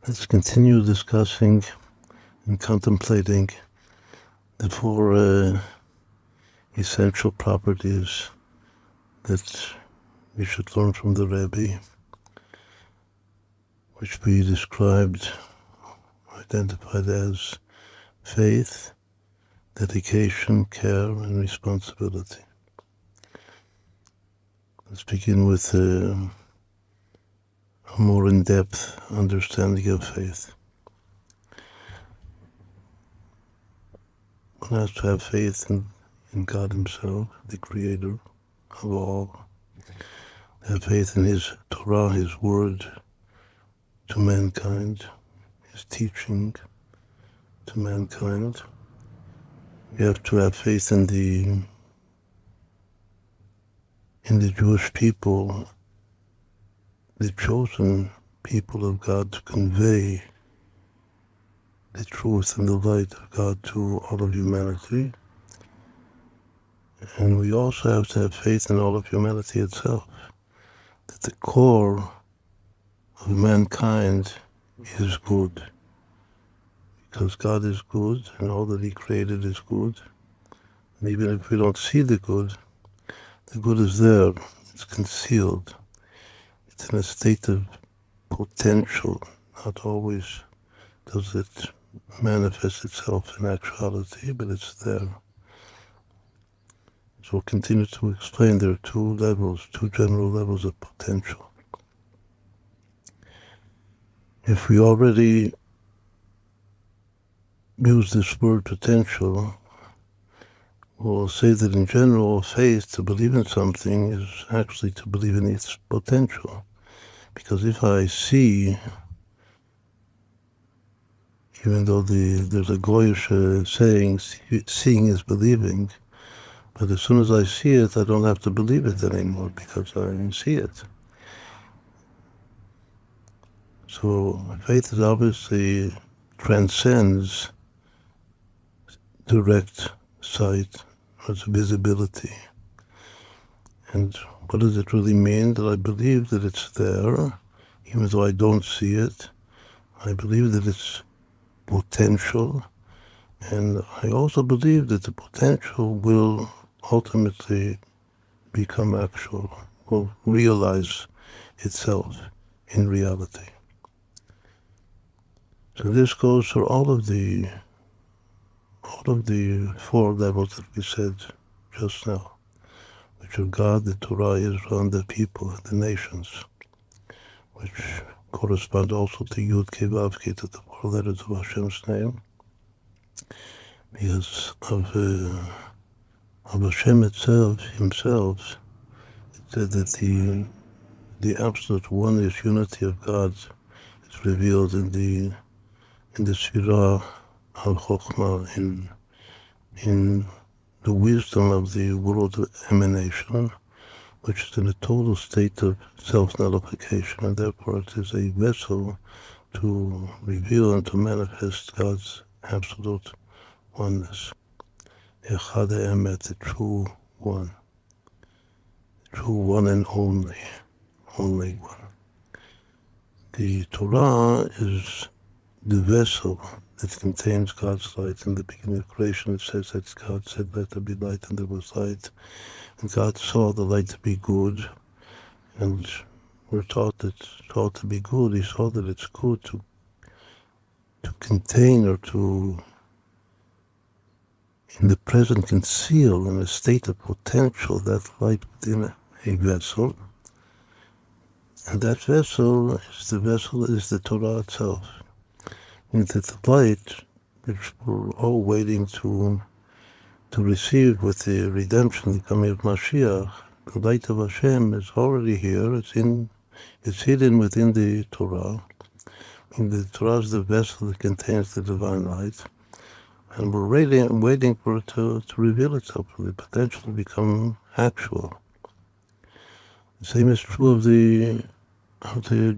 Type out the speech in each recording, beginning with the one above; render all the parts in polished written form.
Let's continue discussing and contemplating the four essential properties that we should learn from the Rebbe, which we described, identified as faith, dedication, care, and responsibility. Let's begin with a more in-depth understanding of faith. One has to have faith in God Himself, the Creator of all. Have faith in His Torah, His Word to mankind, His teaching to mankind. We have to have faith in the Jewish people, the chosen people of God, to convey the truth and the light of God to all of humanity. And we also have to have faith in all of humanity itself, that the core of mankind is good, because God is good and all that He created is good. And even if we don't see the good is there, it's concealed. It's in a state of potential. Not always does it manifest itself in actuality, but it's there. So we'll continue to explain there are two general levels of potential. If we already use this word potential, we'll say that in general, faith, to believe in something, is actually to believe in its potential. Because if I see, even though there's a Goyish saying, seeing is believing, but as soon as I see it, I don't have to believe it anymore because I see it. So faith is obviously transcends direct sight, it's visibility. And what does it really mean? That I believe that it's there, even though I don't see it. I believe that it's potential, and I also believe that the potential will ultimately become actual, will realize itself in reality. So this goes for all of the four levels that we said just now, which are God, the Torah, Israel, and the people, the nations, which correspond also to Yud Kei Vav Kei, to the four letters of Hashem's name, because of Hashem Himself. It said that the absolute oneness, unity of God, is revealed in the Sfirah of Chokhmah, in the wisdom of the world of emanation, which is in a total state of self-nullification, and therefore it is a vessel to reveal and to manifest God's absolute oneness. Echad Emet, the true one and only one. The Torah is the vessel that contains God's light. In the beginning of creation, it says that God said, "Let there be light," and there was light. And God saw the light to be good, and we're taught that saw to be good. He saw that it's good to contain or to, in the present, conceal in a state of potential that light within a vessel. And that vessel is the Torah itself. And that the light, which we're all waiting to receive with the redemption, the coming of Mashiach, the light of Hashem is already here. It's hidden within the Torah. And the Torah is the vessel that contains the divine light. And we're waiting for it to reveal itself, for the potential to become actual. The same is true of the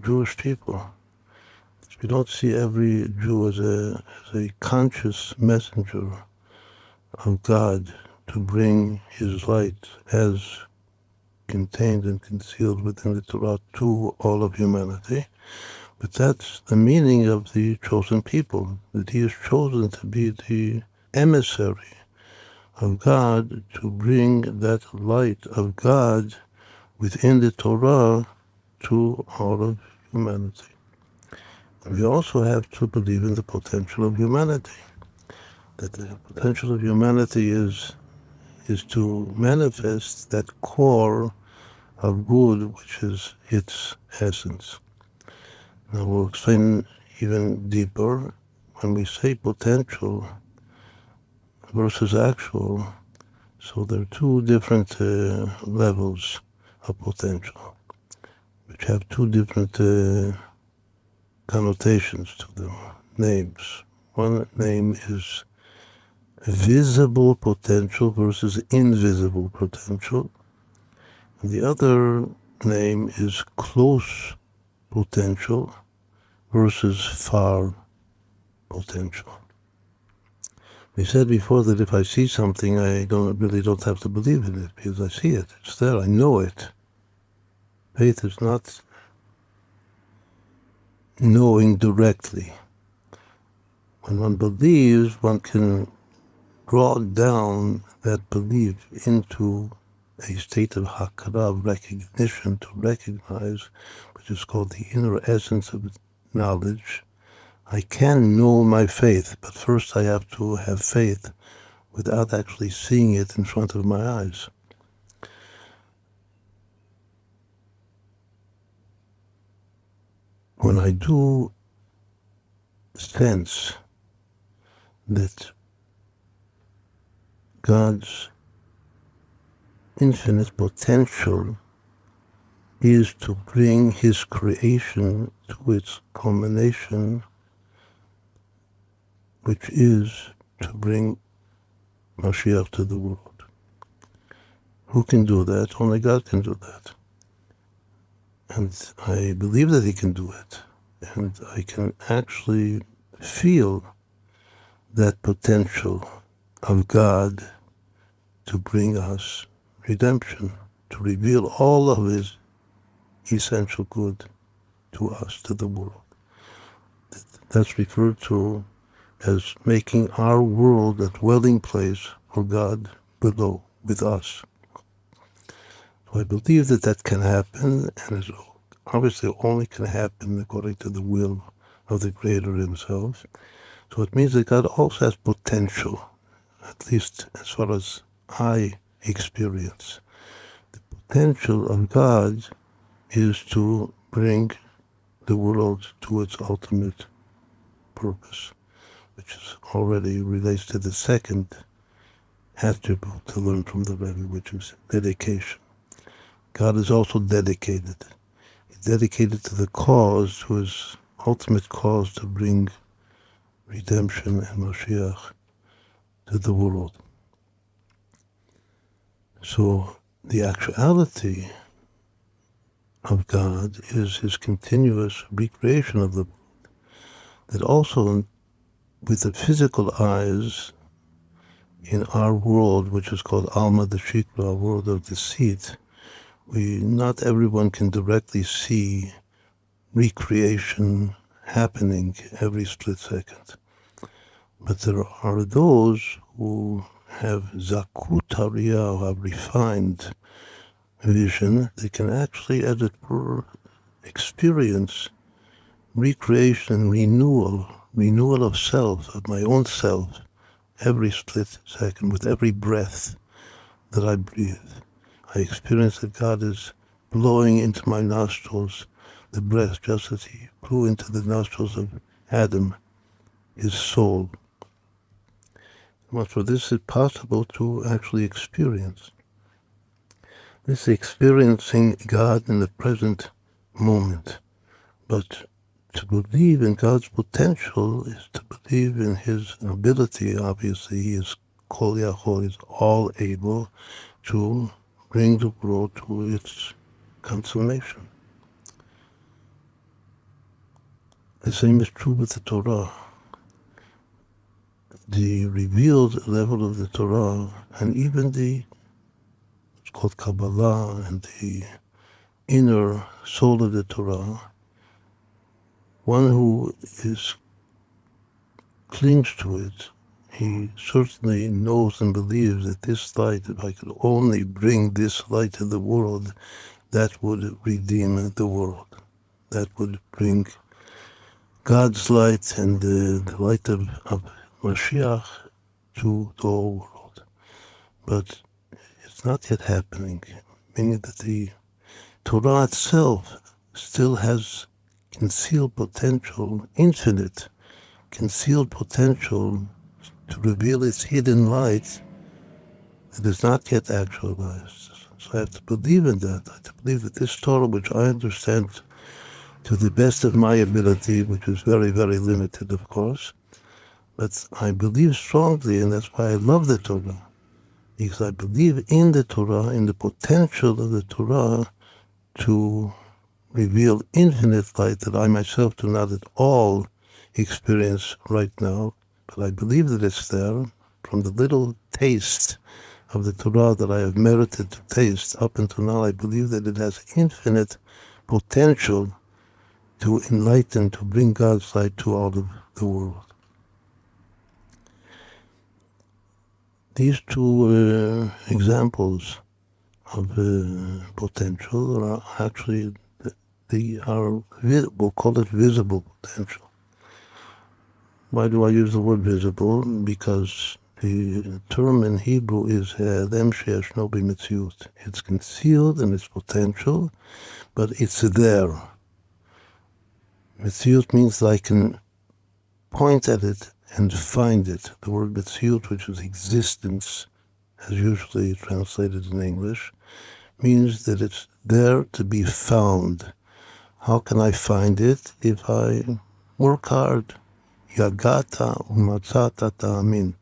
Jewish people. We don't see every Jew as a conscious messenger of God to bring His light as contained and concealed within the Torah to all of humanity. But that's the meaning of the chosen people, that he is chosen to be the emissary of God, to bring that light of God within the Torah to all of humanity. We also have to believe in the potential of humanity, that the potential of humanity is to manifest that core of good, which is its essence. Now we'll explain even deeper. When we say potential versus actual, so there are two different levels of potential, which have two different connotations to them, names. One name is visible potential versus invisible potential. And the other name is close potential versus far potential. We said before that if I see something, I really don't have to believe in it because I see it. It's there. I know it. Faith is not knowing directly. When one believes, one can draw down that belief into a state of HaRav recognition, to recognize, which is called the inner essence of knowledge. I can know my faith, but first I have to have faith without actually seeing it in front of my eyes. When I do sense that God's infinite potential is to bring his creation to its culmination, which is to bring Mashiach to the world. Who can do that? Only God can do that. And I believe that he can do it. And I can actually feel that potential of God to bring us redemption, to reveal all of his essential good to us, to the world. That's referred to as making our world a dwelling place for God below, with us. So I believe that that can happen, and it obviously only can happen according to the will of the Creator himself. So it means that God also has potential, at least as far as I experience. The potential of God is to bring the world to its ultimate purpose, which is already relates to the second attribute to learn from the Rebbe, which is dedication. God is also dedicated. He's dedicated to the cause, to his ultimate cause to bring redemption and Mashiach to the world. So the actuality of God is his continuous recreation of the world, that also with the physical eyes in our world, which is called Alma de Shikra, a world of deceit, not everyone can directly see recreation happening every split second. But there are those who have zakut hariyah, who have refined vision. They can actually, as it were, experience recreation, renewal of self, of my own self, every split second, with every breath that I breathe. I experience that God is blowing into my nostrils the breath, just as he blew into the nostrils of Adam, his soul. So this is possible to actually experience. This is experiencing God in the present moment. But to believe in God's potential is to believe in his ability. Obviously, he is Kol Yachol, is all able to bring the world to its consummation. The same is true with the Torah. The revealed level of the Torah, and even it's called Kabbalah, and the inner soul of the Torah, one who clings to it, he certainly knows and believes that this light, if I could only bring this light to the world, that would redeem the world. That would bring God's light and the light of Mashiach to the whole world. But it's not yet happening, meaning that the Torah itself still has concealed potential, infinite concealed potential to reveal its hidden light that is not yet actualized. So I have to believe in that. I have to believe that this Torah, which I understand to the best of my ability, which is very, very limited, of course, but I believe strongly, and that's why I love the Torah, because I believe in the Torah, in the potential of the Torah to reveal infinite light that I myself do not at all experience right now, but I believe that it's there from the little taste of the Torah that I have merited to taste up until now. I believe that it has infinite potential to enlighten, to bring God's light to all of the world. These two examples of potential are actually, we'll call it visible potential. Why do I use the word visible? Because the term in Hebrew is Ha'adem she'eshno b'metziut. It's concealed in its potential, but it's there. Metziut means I can point at it and find it. The word metziut, which is existence, as usually translated in English, means that it's there to be found. How can I find it? If I work hard. Yagata umatzata ta'amin.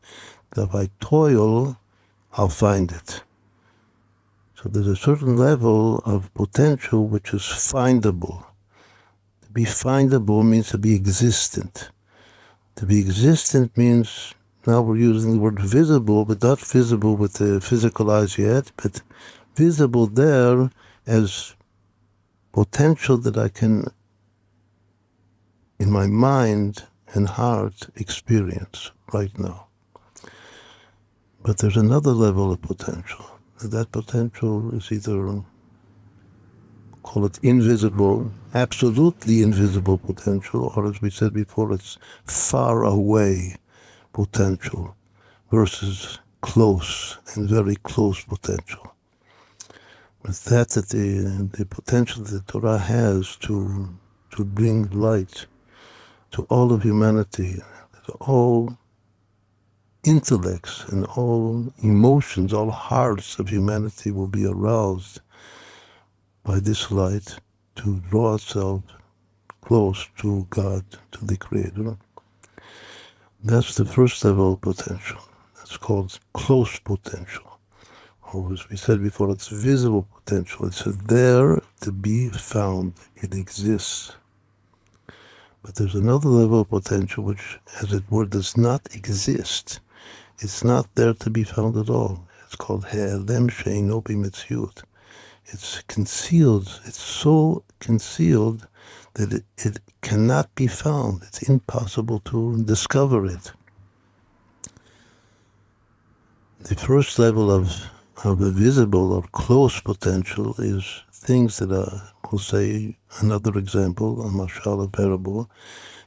If I toil, I'll find it. So there's a certain level of potential which is findable. To be findable means to be existent. To be existent means, now we're using the word visible, but not visible with the physical eyes yet, but visible there as potential that I can, in my mind and heart, experience right now. But there's another level of potential. That potential is either, call it invisible, absolutely invisible potential, or as we said before, it's far away potential versus close and very close potential. But that's the potential that the Torah has to bring light to all of humanity, to all intellects and all emotions, all hearts of humanity will be aroused by this light to draw itself close to God, to the Creator. That's the first level of potential. That's called close potential. Or as we said before, it's visible potential. It's there to be found. It exists. But there's another level of potential which, as it were, does not exist. It's not there to be found at all. It's called Ha'adem she'eino b'metziut. It's concealed. It's so concealed that it cannot be found. It's impossible to discover it. The first level of a visible or close potential is things that we'll say another example, a mashal, a parable,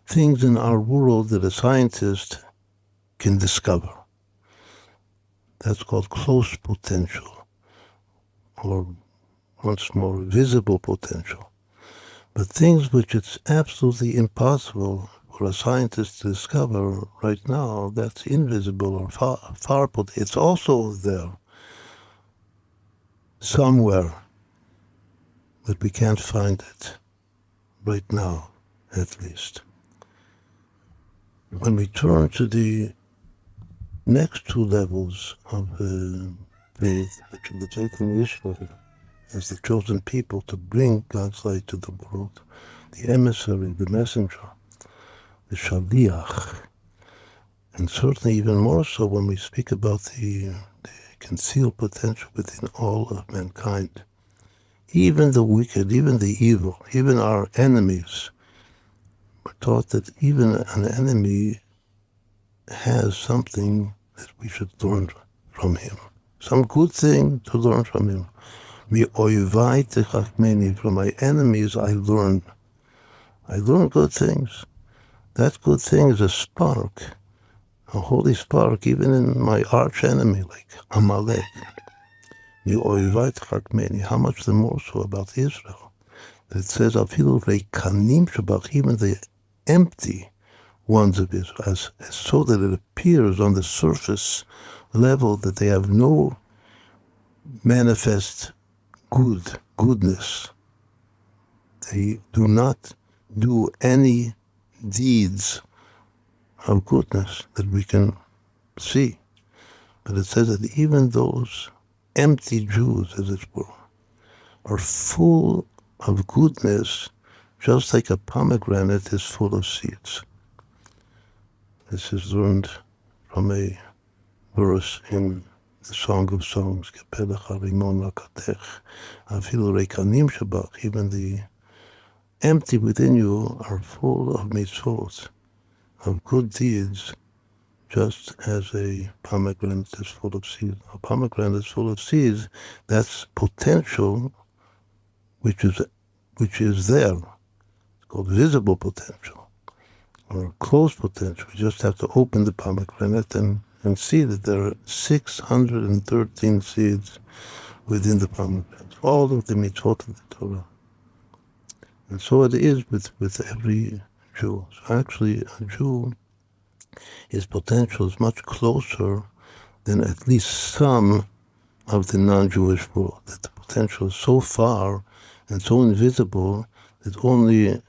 things in our world that a scientist can discover. That's called close potential, or once more, visible potential. But things which it's absolutely impossible for a scientist to discover right now, that's invisible or far, it's also there somewhere, but we can't find it right now, at least. When we turn to the next two levels of faith, which are the faith in Israel as the chosen people to bring God's light to the world, the emissary, the messenger, the shaliach, and certainly even more so when we speak about the concealed potential within all of mankind. Even the wicked, even the evil, even our enemies, taught that even an enemy has something that we should learn from him. Some good thing to learn from him. From my enemies I learn. I learn good things. That good thing is a spark, a holy spark, even in my arch enemy, like Amalek. How much the more so about Israel? It says, even the empty ones of Israel, so that it appears on the surface level that they have no manifest goodness. They do not do any deeds of goodness that we can see. But it says that even those empty Jews, as it were, are full of goodness, just like a pomegranate is full of seeds. This is learned from a verse in the Song of Songs, even the empty within you are full of mitzvot, of good deeds, just as a pomegranate is full of seeds. A pomegranate is full of seeds, that's potential, which is there. It's called visible potential, or closed potential. You just have to open the pomegranate and see that there are 613 seeds within the pomegranate, all of the mitzvot of the Torah. And so it is with every Jew. So actually, a Jew, his potential is much closer than at least some of the non-Jewish world. That the potential is so far and so invisible that only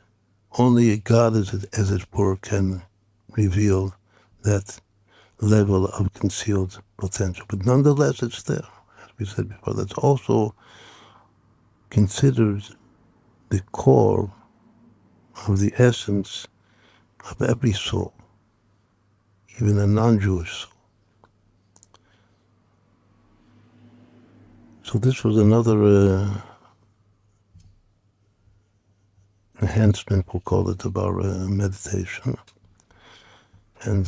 God, as it were, can reveal that level of concealed potential. But nonetheless, it's there. As we said before, that's also considered the core of the essence of every soul, even a non-Jewish soul. So this was another enhancement, we'll call it, of our meditation. And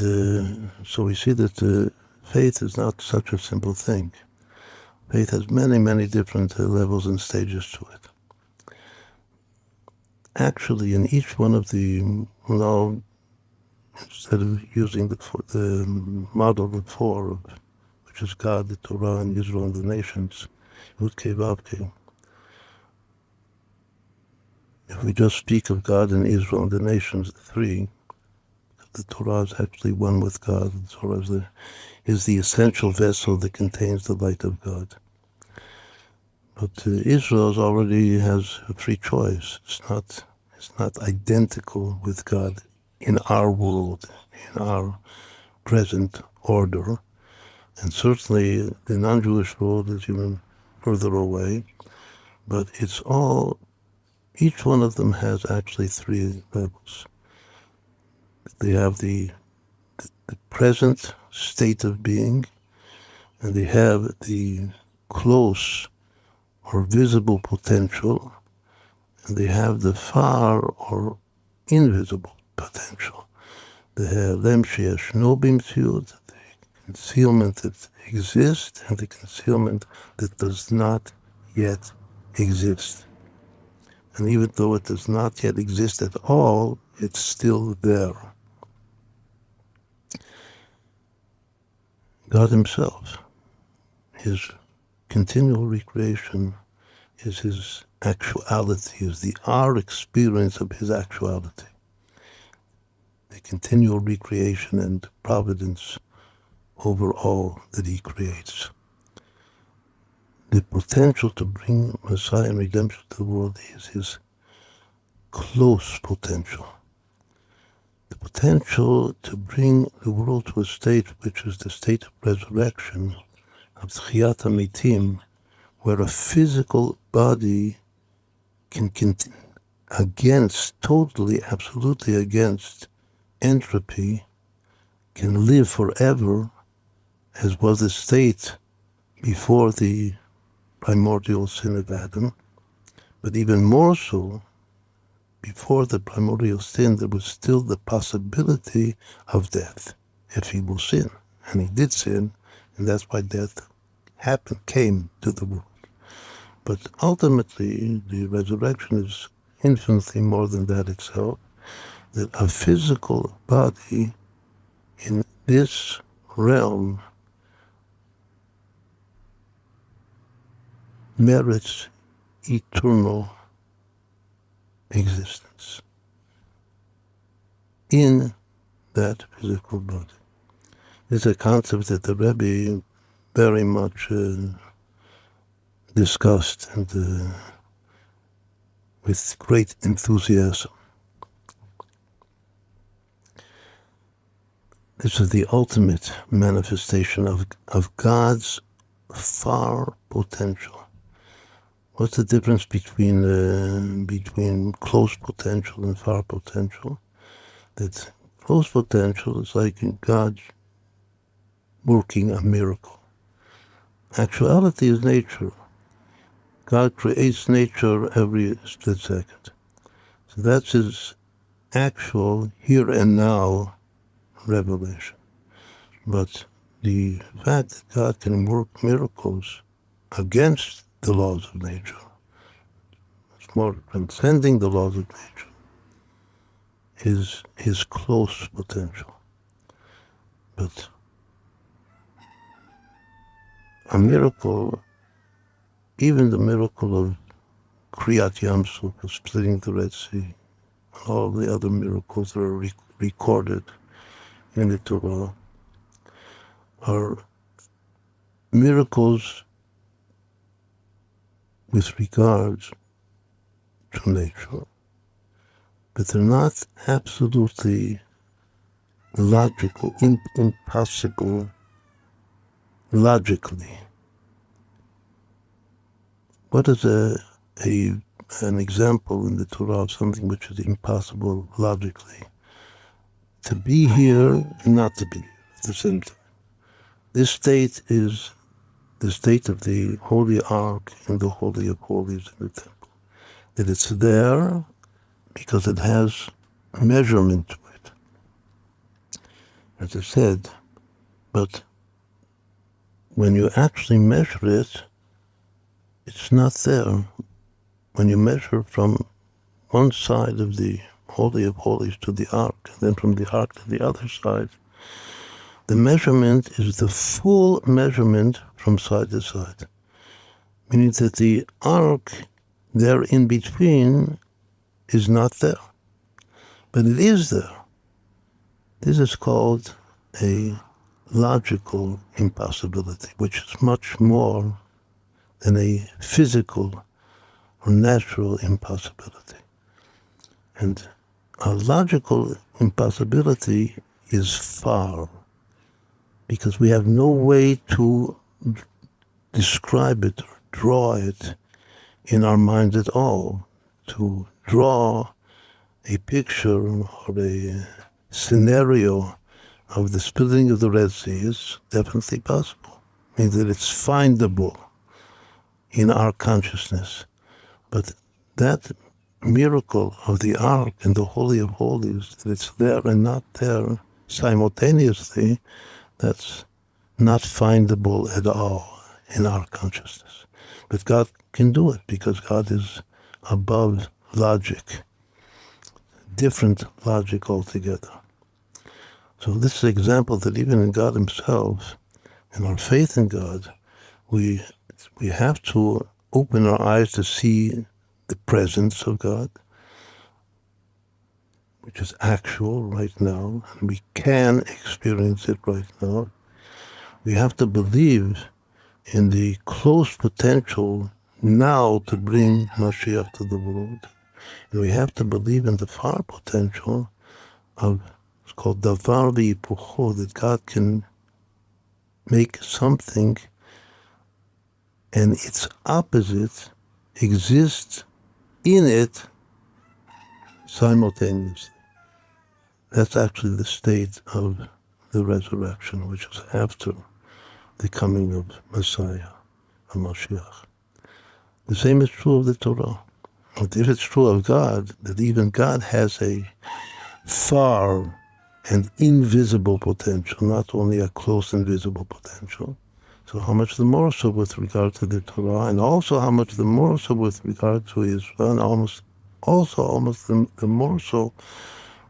so we see that faith is not such a simple thing. Faith has many, many different levels and stages to it. Actually, in each one of the, instead of using the model of four, which is God, the Torah, and Israel, and the nations, Yud-Kei, Vav-Kei. If we just speak of God and Israel and the nations, the three, the Torah is actually one with God. The Torah is the essential vessel that contains the light of God. But Israel already has a free choice. It's not identical with God in our world, in our present order. And certainly the non-Jewish world is even further away. But each one of them has actually three levels. They have the present state of being, and they have the close or visible potential, and they have the far or invisible potential. They have them sheyesh no b'mtziut, the concealment that exists, and the concealment that does not yet exist. And even though it does not yet exist at all, it's still there. God himself, his continual recreation, is his actuality, is our experience of his actuality. The continual recreation and providence over all that he creates. The potential to bring Messiah and redemption to the world is his close potential. The potential to bring the world to a state which is the state of resurrection, of Tchiyat HaMetim, where a physical body can totally, absolutely against entropy, can live forever, as was the state before the primordial sin of Adam, but even more so before the primordial sin, there was still the possibility of death if he will sin. And he did sin, and that's why death came to the world. But ultimately, the resurrection is infinitely more than that itself, that a physical body in this realm merits eternal existence in that physical body. It's a concept that the Rebbe very much discussed and with great enthusiasm. This is the ultimate manifestation of God's far potential. What's the difference between close potential and far potential? That close potential is like God working a miracle. Actuality is nature. God creates nature every split second. So that's his actual here and now revelation. But the fact that God can work miracles against the laws of nature, it's more transcending the laws of nature, is his close potential. But a miracle, even the miracle of Kriyat Yam Suf, splitting the Red Sea, all the other miracles that are recorded in the Torah, are miracles with regards to nature, but they're not absolutely logical, impossible logically. What is an example in the Torah of something which is impossible logically? To be here and not to be here at the same time. This state is the state of the Holy Ark in the Holy of Holies in the temple. That it's there because it has measurement to it. As I said, but when you actually measure it, it's not there. When you measure from one side of the Holy of Holies to the Ark, and then from the Ark to the other side, the measurement is the full measurement from side to side. Meaning that the Ark there in between is not there. But it is there. This is called a logical impossibility, which is much more than a physical or natural impossibility. And a logical impossibility is far, because we have no way to describe it or draw it in our minds at all. To draw a picture or a scenario of the splitting of the Red Sea is definitely possible. I mean that it's findable in our consciousness. But that miracle of the Ark and the Holy of Holies, that it's there and not there simultaneously, that's not findable at all in our consciousness. But God can do it because God is above logic, different logic altogether. So this is an example that even in God himself, in our faith in God, we have to open our eyes to see the presence of God, which is actual right now, and we can experience it right now. We have to believe in the close potential now to bring Mashiach to the world. And we have to believe in the far potential of, it's called Davar v'Hipucho, that God can make something and its opposite exists in it simultaneously. That's actually the state of the resurrection, which is after the coming of Messiah, of Mashiach. The same is true of the Torah. But if it's true of God, that even God has a far and invisible potential, not only a close and visible potential. So how much the more so with regard to the Torah, and also how much the more so with regard to Israel, and almost the more so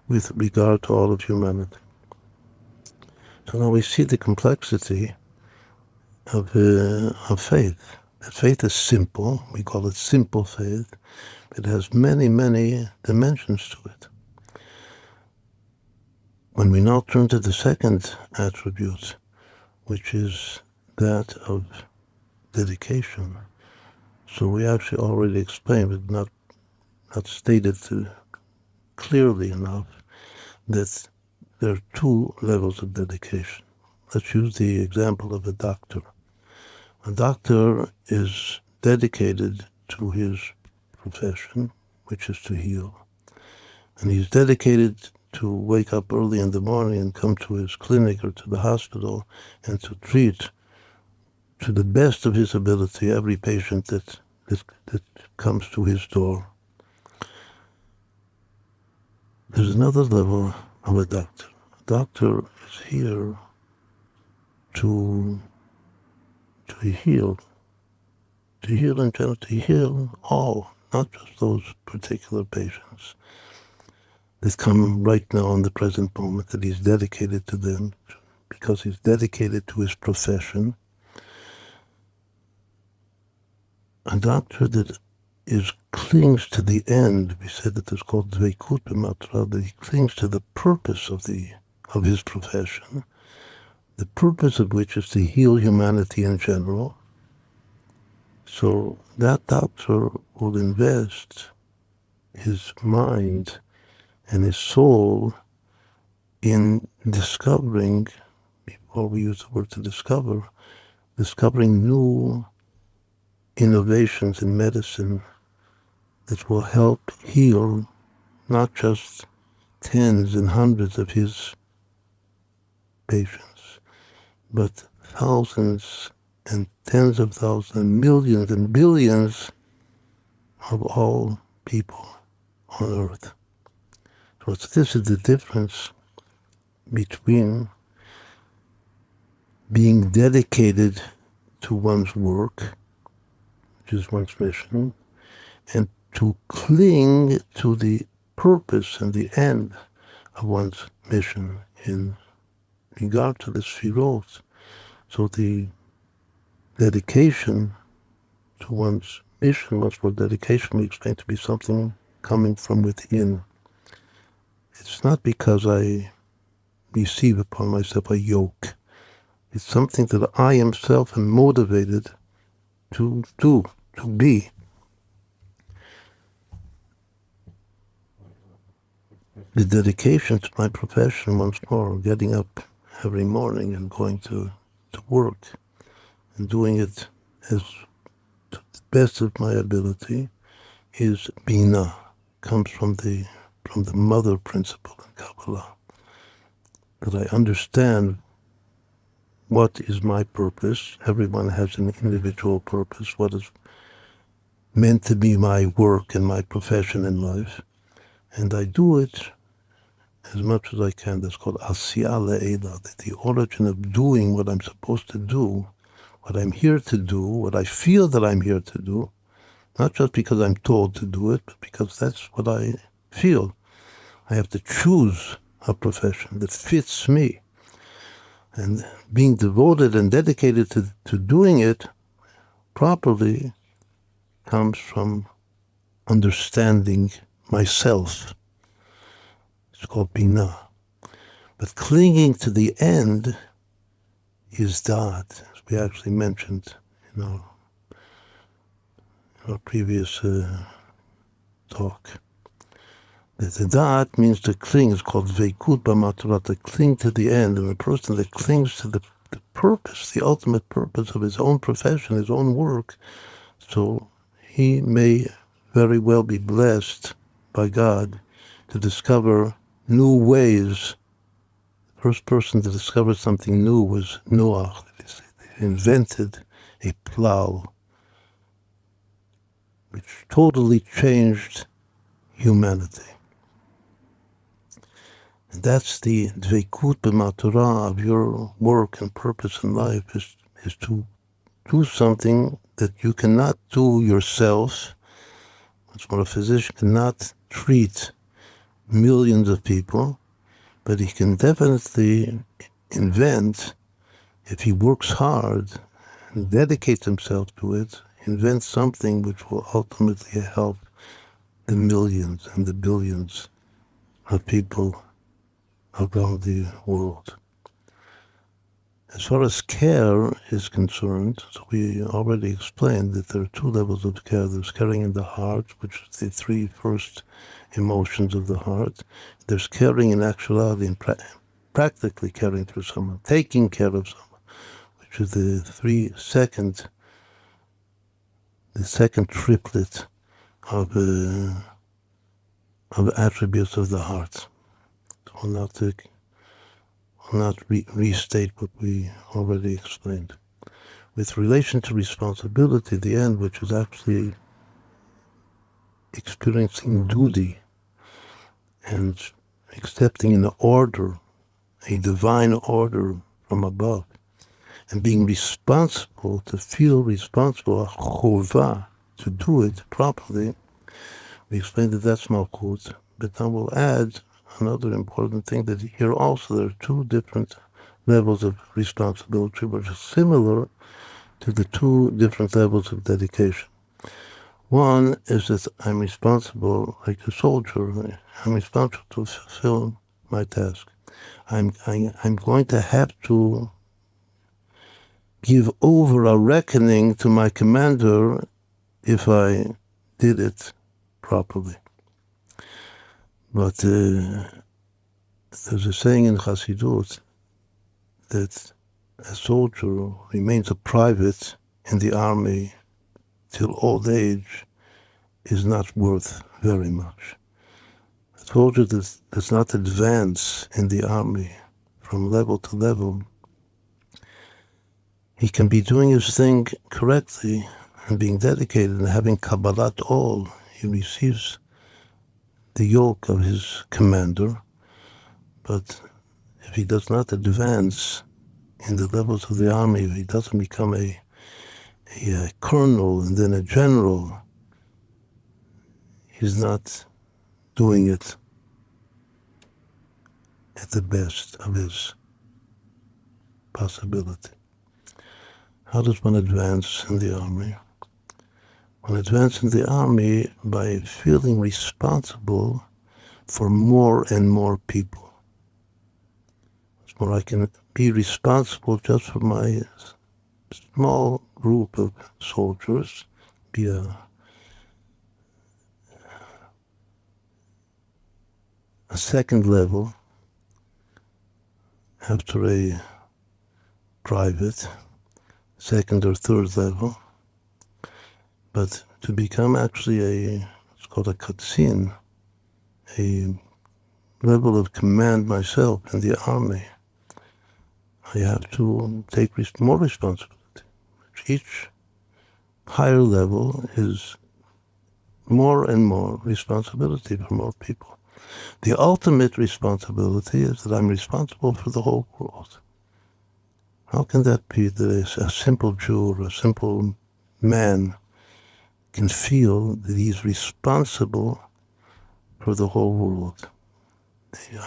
with regard to all of humanity. So now we see the complexity of faith. That faith is simple. We call it simple faith. It has many, many dimensions to it. When we now turn to the second attribute, which is that of dedication. So we actually already explained, but not stated clearly enough, that there are two levels of dedication. Let's use the example of a doctor. A doctor is dedicated to his profession, which is to heal. And he's dedicated to wake up early in the morning and come to his clinic or to the hospital and to treat to the best of his ability every patient that comes to his door. There's another level of a doctor. A doctor is here to heal in general, to heal all, not just those particular patients that come right now in the present moment, that he's dedicated to them because he's dedicated to his profession. A doctor that clings to the end, we said that it's called dveikut b'matra, that he clings to the purpose of his profession, the purpose of which is to heal humanity in general. So that doctor will invest his mind and his soul in discovering, before we use the word to discovering new innovations in medicine that will help heal not just tens and hundreds of his patients, but thousands and tens of thousands and millions and billions of all people on earth. So this is the difference between being dedicated to one's work, which is one's mission, and to cling to the purpose and the end of one's mission in regard to the sfirot. So the dedication to one's mission, much more dedication, we explain to be something coming from within. It's not because I receive upon myself a yoke. It's something that I myself am motivated to do, to be. The dedication to my profession, once more, getting up every morning and going to work and doing it as to the best of my ability, is bina, comes from the mother principle in Kabbalah, that I understand what is my purpose. Everyone has an individual purpose, what is meant to be my work and my profession in life, and I do it as much as I can. That's called asiyah le'ela, the origin of doing what I'm supposed to do, what I'm here to do, what I feel that I'm here to do, not just because I'm told to do it, but because that's what I feel. I have to choose a profession that fits me. And being devoted and dedicated to doing it properly comes from understanding myself. It's called bina. But clinging to the end is dat, as we actually mentioned in our previous talk. The dat means to cling. It's called veikut b'matra, to cling to the end. And a person that clings to the purpose, the ultimate purpose of his own profession, his own work, so he may very well be blessed by God to discover new ways. The first person to discover something new was Noah. He invented a plow. which totally changed humanity. And that's the dveikut b'matorah of your work and purpose in life, is to do something that you cannot do yourself. That's what a physician cannot treat millions of people, but he can definitely invent, if he works hard and dedicates himself to it, invent something which will ultimately help the millions and the billions of people around the world. As far as care is concerned, so we already explained that there are two levels of care. There's caring in the heart, which is the three first emotions of the heart. There's caring in actuality and practically caring for someone, taking care of someone, which is the second triplet of attributes of the heart. So I'll not restate what we already explained. With relation to responsibility, the end, which is actually experiencing duty and accepting an order, a divine order from above, and being responsible, to feel responsible, chovah, to do it properly. We explained that that's malchut, but now we'll add another important thing, that here also there are two different levels of responsibility, which are similar to the two different levels of dedication. One is that I'm responsible, like a soldier, I'm responsible to fulfill my task. I'm going to have to give over a reckoning to my commander if I did it properly. But there's a saying in Chassidut that a soldier remains a private in the army till old age is not worth very much. A soldier does not advance in the army from level to level. He can be doing his thing correctly and being dedicated and having kabbalat all. He receives the yoke of his commander, but if he does not advance in the levels of the army, if he doesn't become a colonel and then a general, he's not doing it at the best of his possibility. How does one advance in the army? One advances in the army by feeling responsible for more and more people. It's more, I can be responsible just for my small group of soldiers, be a second level after a private, second or third level, but to become actually it's called a katzin, a level of command myself in the army, I have to take more responsibility. Each higher level is more and more responsibility for more people. The ultimate responsibility is that I'm responsible for the whole world. How can that be that a simple Jew or a simple man can feel that he's responsible for the whole world?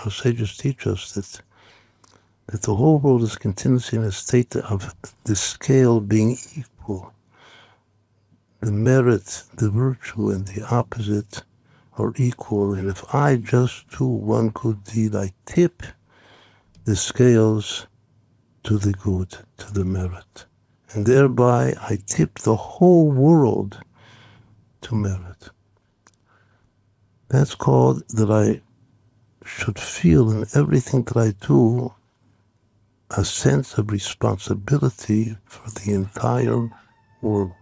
Our sages teach us that the whole world is continuously in a state of the scale being equal. The merit, the virtue, and the opposite are equal. And if I just do one good deed, I tip the scales to the good, to the merit. And thereby I tip the whole world to merit. That's called that I should feel in everything that I do a sense of responsibility for the entire world.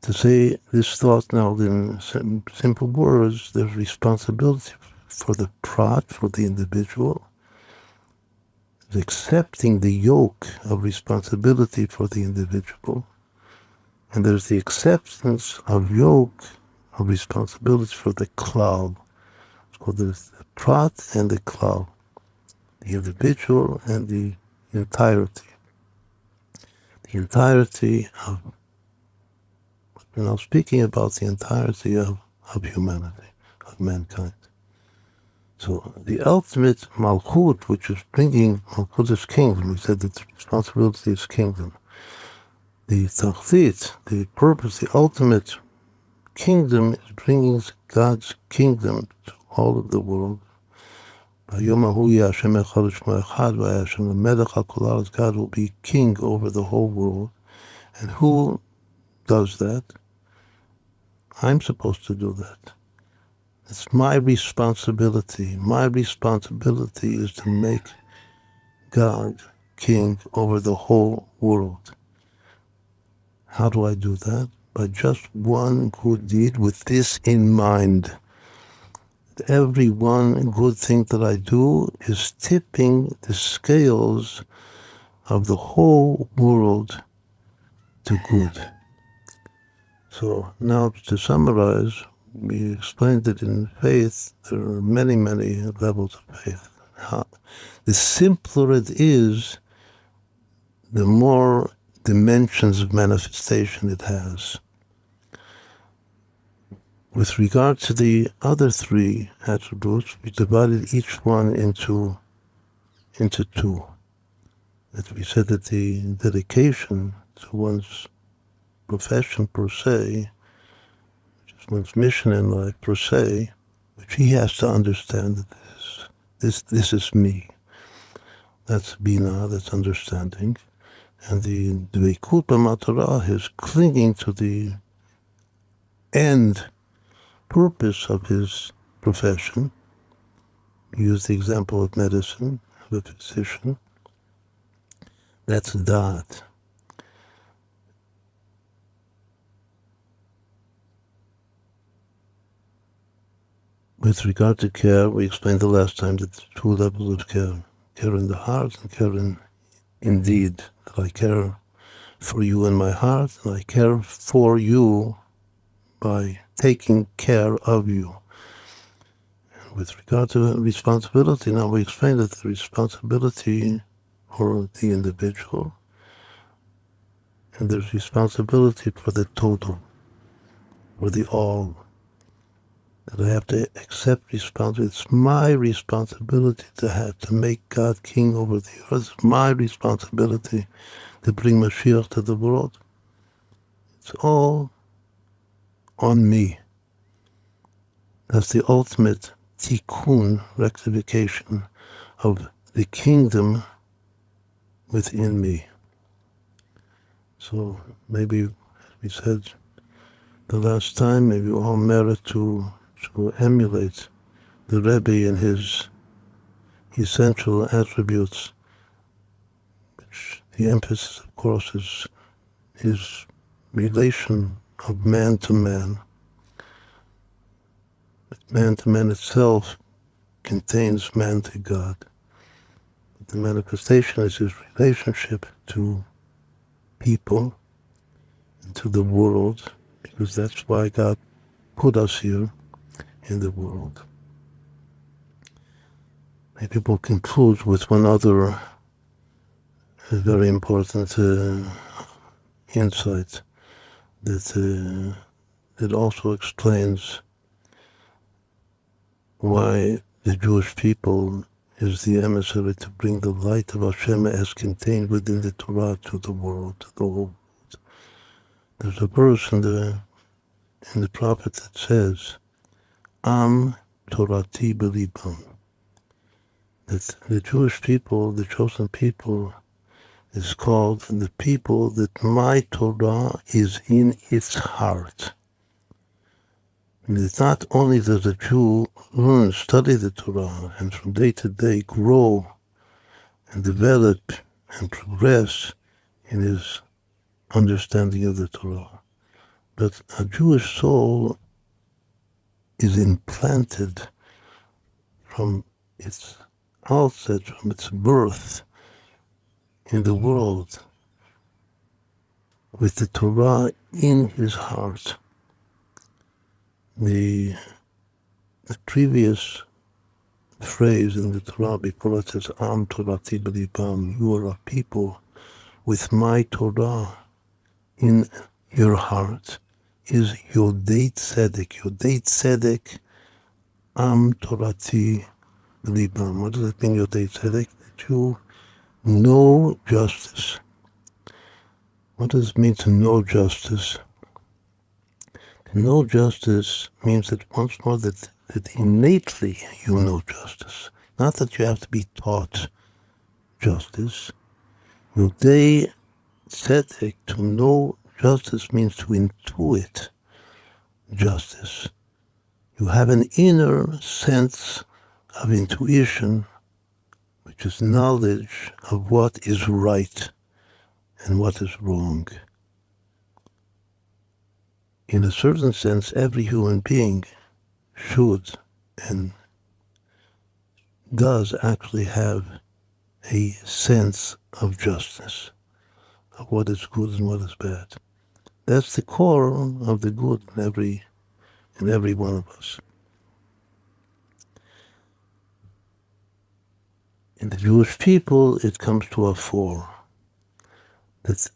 To say this thought now in simple words, there's responsibility for the prat, for the individual, accepting the yoke of responsibility for the individual, And there's the acceptance of yoke, of responsibility for the klal. It's called the prat and the klal, the individual and the entirety. The entirety of, we're now speaking about the entirety of humanity, of mankind. So the ultimate malchut, which is bringing, malchut is kingdom. We said that the responsibility is kingdom. The tachlit, the purpose, the ultimate kingdom is bringing God's kingdom to all of the world. God will be king over the whole world. And who does that? I'm supposed to do that. It's my responsibility. My responsibility is to make God king over the whole world. How do I do that? By just one good deed with this in mind. Every one good thing that I do is tipping the scales of the whole world to good. So now to summarize, we explained that in faith there are many, many levels of faith. The simpler it is, the more dimensions of manifestation it has. With regard to the other three attributes, we divided each one into two. That we said that the dedication to one's profession per se, which is one's mission in life per se, which he has to understand that this is me. That's bina, that's understanding. And the dveikut b'matorah is clinging to the end purpose of his profession. Use the example of medicine, of a physician. That's da'at. With regard to care, we explained the last time that there are two levels of care. Care in the heart and care in deed. That I care for you in my heart, and I care for you by taking care of you. And with regard to responsibility, now we explained that the responsibility for the individual, and there's responsibility for the total, for the all. That I have to accept responsibility. It's my responsibility to make God king over the earth. It's my responsibility to bring Mashiach to the world. It's all on me. That's the ultimate tikkun, rectification of the kingdom within me. So maybe, as we said the last time, maybe all merit to emulate the Rebbe and his essential attributes, which the emphasis, of course, is his relation of man to man. Man to man itself contains man to God. But the manifestation is his relationship to people and to the world, because that's why God put us here in the world. Maybe we'll conclude with one other very important insight that also explains why the Jewish people is the emissary to bring the light of Hashem as contained within the Torah to the world, to the whole world. There's a verse in the prophet that says, Am Torati B'libam, that the Jewish people, the chosen people, is called the people that my Torah is in its heart. And it's not only does a Jew learn, study the Torah, and from day to day grow and develop and progress in his understanding of the Torah, but a Jewish soul is implanted from its outset, from its birth in the world with the Torah in his heart. The previous phrase in the Torah, before it says, Am Torati B'libam, you are a people with my Torah in your heart, is Yodei Tzedek. Yodei Tzedek, Am Torati B'libam. What does it mean, Yodei Tzedek? That you know justice. What does it mean to know justice? To know justice means that once more that innately you know justice. Not that you have to be taught justice. Yodei Tzedek, to know justice means to intuit justice. You have an inner sense of intuition, which is knowledge of what is right and what is wrong. In a certain sense, every human being should and does actually have a sense of justice, of what is good and what is bad. That's the core of the good in every one of us. In the Jewish people, it comes to a fore. That's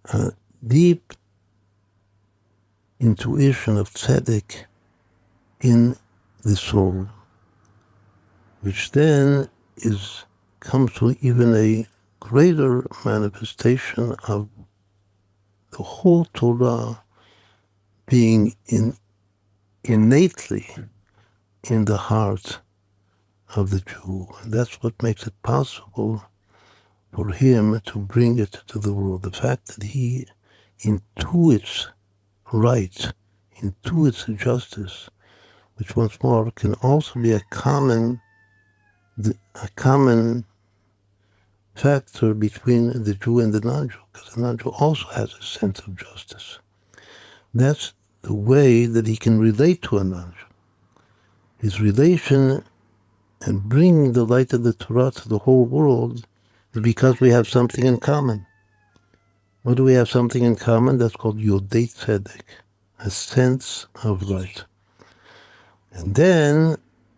a deep intuition of tzedek in the soul, which then comes to even a greater manifestation of the whole Torah being innately in the heart of the Jew. And that's what makes it possible for him to bring it to the world. The fact that he intuits right, intuits justice, which once more can also be a common factor between the Jew and the non-Jew, because the non-Jew also has a sense of justice. That's the way that he can relate to a non-Jew. His relation and bringing the light of the Torah to the whole world is because we have something in common. What do we have something in common? That's called Yodei Tzedek, a sense of light. And then,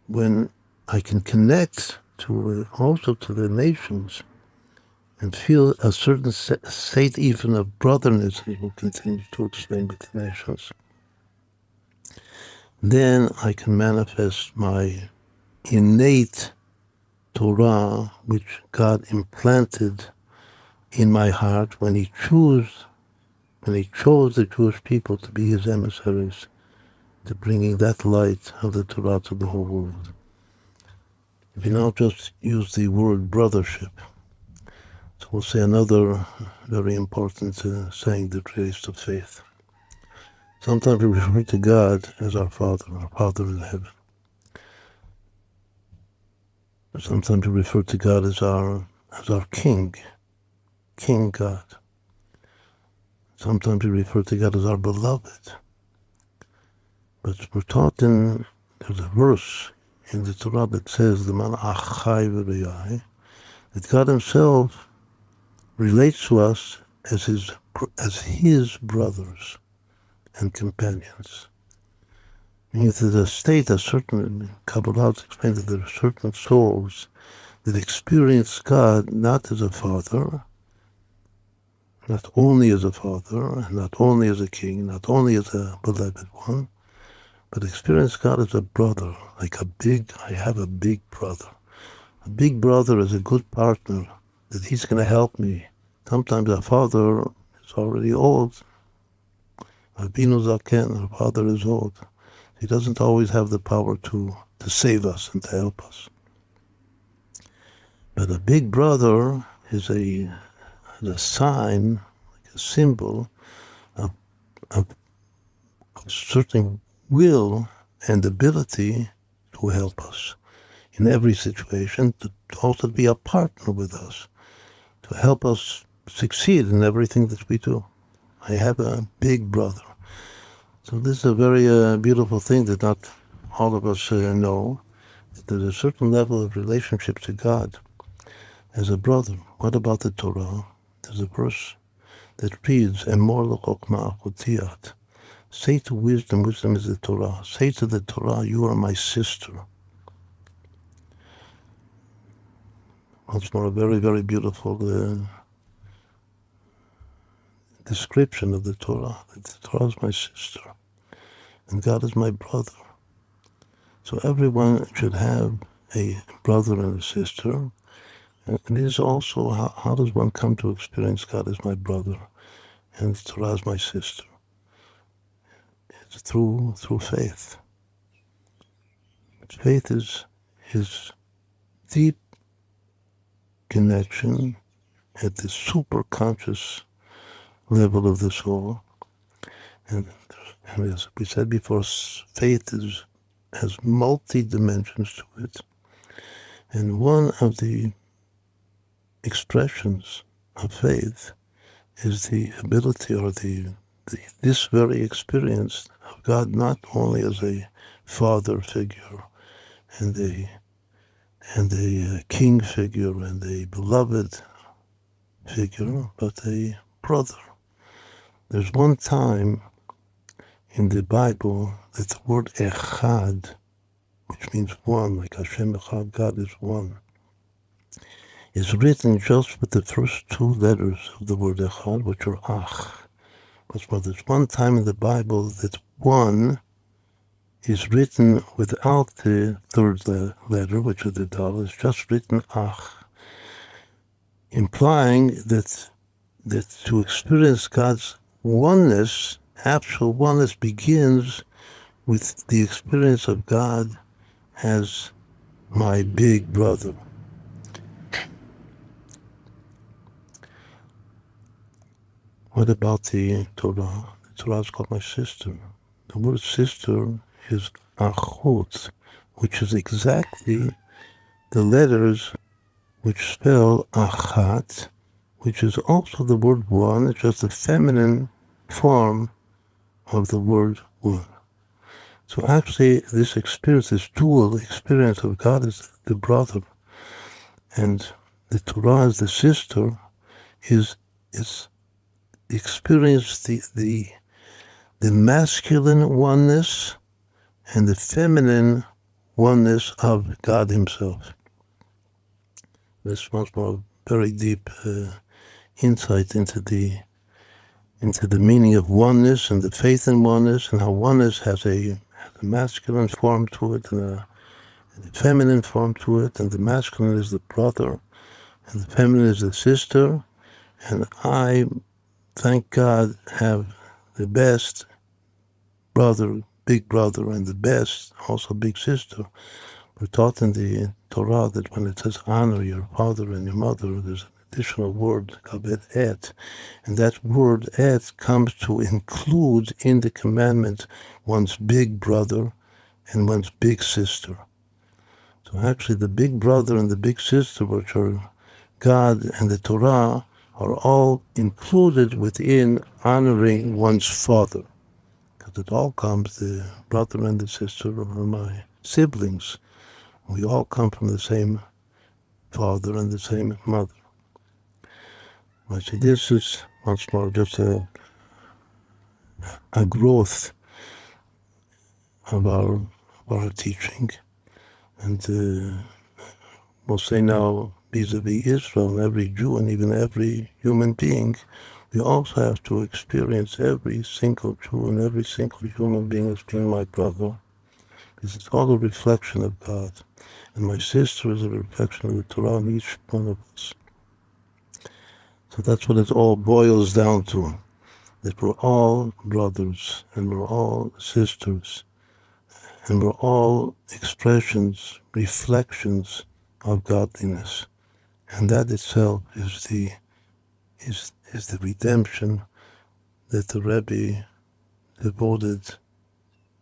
when I can connect also to the nations and feel a certain state even of brotherness, he will continue to explain with the nations, then I can manifest my innate Torah, which God implanted in my heart when he chose the Jewish people to be his emissaries, to bringing that light of the Torah to the whole world. If you now just use the word brothership, so we'll say another very important saying that relates to faith. Sometimes we refer to God as our Father in heaven. Sometimes we refer to God as our King God. Sometimes we refer to God as our beloved. But we're taught there's a verse in the Torah that says, that God himself relates to us as his brothers and companions. Means there's a state, a certain, Kabbalah explains that there are certain souls that experience God not as a father, not only as a father, not only as a king, not only as a beloved one, but experience God as a brother, like I have a big brother. A big brother is a good partner, that he's going to help me. Sometimes our father is already old. Rabbeinu Zaken, our father is old. He doesn't always have the power to save us and to help us. But a big brother is a sign, like a symbol of certain will and ability to help us in every situation, to also be a partner with us, to help us succeed in everything that we do. I have a big brother. So this is a very beautiful thing that not all of us know. There's a certain level of relationship to God as a brother. What about the Torah? There's a verse that reads, Emor l'chokmah achotiyat. Say to wisdom, wisdom is the Torah. Say to the Torah, you are my sister. Once more, a very, very beautiful description of the Torah. The Torah is my sister, and God is my brother. So everyone should have a brother and a sister. And it is also, how does one come to experience God as my brother and the Torah as my sister? It's through faith. Faith is deep connection at the superconscious level of the soul. And as we said before, faith has multi-dimensions to it. And one of the expressions of faith is the ability or this very experience of God not only as a father figure and a king figure and a beloved figure, but a brother. There's one time in the Bible that the word echad, which means one, like Hashem echad, God is one, is written just with the first two letters of the word echad, which are ach. But there's one time in the Bible that one is written without the third letter, which is the dal. It's just written ach, implying that to experience God's oneness, actual oneness, begins with the experience of God as my big brother. What about the Torah? The Torah is called my sister. The word sister is achot, which is exactly the letters which spell achat, which is also the word one. It's just a feminine form of the word one. So actually this experience, this dual experience of God as the brother and the Torah as the sister is experience the masculine oneness and the feminine oneness of God himself. This much more very deep insight into the meaning of oneness and the faith in oneness, and how oneness has a masculine form to it and a feminine form to it, and the masculine is the brother and the feminine is the sister. And I, thank God, have the best brother, big brother, and the best, also big sister. We're taught in the Torah that when it says honor your father and your mother, there's an additional word, kabed et, and that word et comes to include in the commandment one's big brother and one's big sister. So actually the big brother and the big sister, which are God and the Torah, are all included within honoring one's father. Because it all comes, the brother and the sister are my siblings. We all come from the same father and the same mother. I say this is once more just a growth of our teaching. And we'll say now, vis-a-vis Israel and every Jew and even every human being, we also have to experience every single Jew and every single human being as being my brother. Because it's all a reflection of God. And my sister is a reflection of the Torah in each one of us. So that's what it all boils down to. That we're all brothers and we're all sisters. And we're all expressions, reflections of godliness. And that itself is the redemption that the Rebbe devoted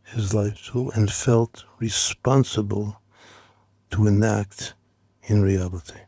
his life to and felt responsible to enact in reality.